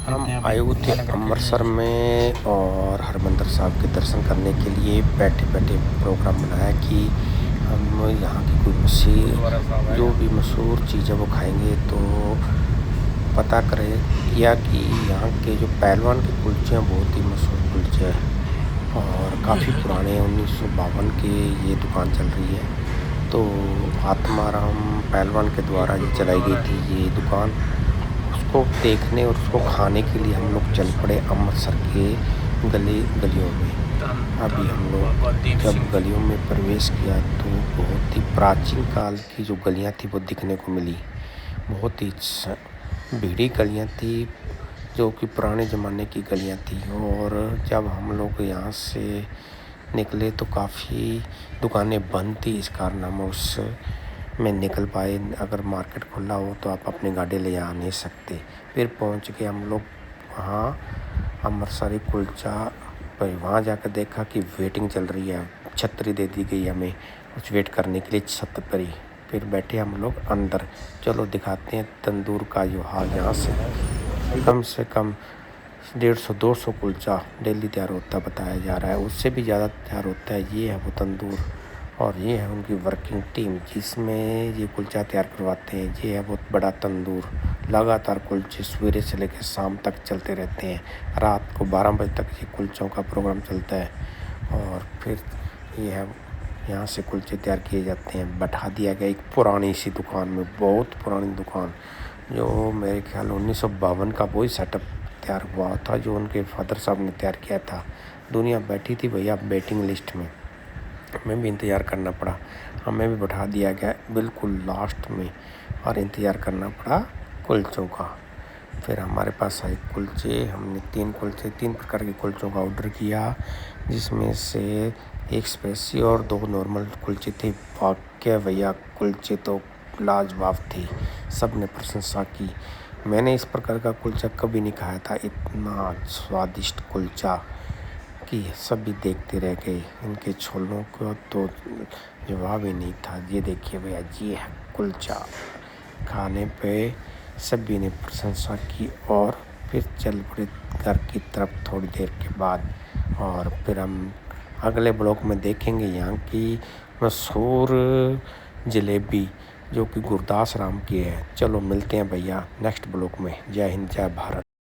हम आए हुए थे अमृतसर में और हरमंदिर साहब के दर्शन करने के लिए बैठे बैठे प्रोग्राम बनाया कि हम यहाँ की कोई जो भी मशहूर चीज़ है वो खाएंगे। तो पता करें किया कि यहाँ के जो पहलवान के कुलचे हैं बहुत ही मशहूर कुलचे हैं और काफ़ी पुराने 1952 की ये दुकान चल रही है। तो आत्माराम पहलवान के द्वारा ये चलाई गई थी ये दुकान। उसको देखने और उसको खाने के लिए हम लोग चल पड़े अमृतसर के गलियों में। अभी हम लोग जब गलियों में प्रवेश किया तो बहुत ही प्राचीन काल की जो गलियां थी वो दिखने को मिली। बहुत ही भीड़ी गलियां थी जो कि पुराने ज़माने की गलियां थी। और जब हम लोग यहाँ से निकले तो काफ़ी दुकानें बंद थी, इस कारनामा उस में निकल पाए। अगर मार्केट खुला हो तो आप अपनी गाड़ी ले जा नहीं सकते। फिर पहुँच के हम लोग वहाँ अमृतसरी कुलचा पर वहाँ जाकर देखा कि वेटिंग चल रही है, छतरी दे दी गई हमें उस वेट करने के लिए छत पर ही। फिर बैठे हम लोग अंदर, चलो दिखाते हैं तंदूर का जो हाल। यहाँ से कम 150-200 कुलचा डेली तैयार होता बताया जा रहा है, उससे भी ज़्यादा तैयार होता है। ये है वो तंदूर और ये है उनकी वर्किंग टीम जिसमें ये कुलचा तैयार करवाते हैं। ये है बहुत बड़ा तंदूर, लगातार कुलचे सवेरे से लेकर शाम तक चलते रहते हैं। रात को 12 बजे तक ये कुलचों का प्रोग्राम चलता है। और फिर ये है यहाँ से कुलचे तैयार किए जाते हैं। बैठा दिया गया एक पुरानी सी दुकान में, बहुत पुरानी दुकान, जो मेरे ख्याल 1952 का वही सेटअप तैयार हुआ था जो उनके फादर साहब ने तैयार किया था। दुनिया बैठी थी भैया वेटिंग लिस्ट में, हमें भी इंतज़ार करना पड़ा। हमें भी बैठा दिया गया बिल्कुल लास्ट में और इंतज़ार करना पड़ा कुलचों का। फिर हमारे पास आए कुलचे, हमने 3 प्रकार के कुलचों का ऑर्डर किया, जिसमें से एक स्पाइसी और 2 नॉर्मल कुलचे थे। वाकई भैया कुलचे तो लाजवाब थे, सब ने प्रशंसा की। मैंने इस प्रकार का कुलचा कभी नहीं खाया था, इतना स्वादिष्ट कुलचा कि सभी देखते रह गए। इनके छोलों का तो जवाब ही नहीं था। ये देखिए भैया, ये है कुलचा। खाने पे सभी ने प्रशंसा की और फिर चल पड़े घर की तरफ थोड़ी देर के बाद। और फिर हम अगले ब्लॉक में देखेंगे यहाँ की मशहूर जलेबी जो कि गुरदास राम की है। चलो मिलते हैं भैया नेक्स्ट ब्लॉक में। जय हिंद, जय भारत।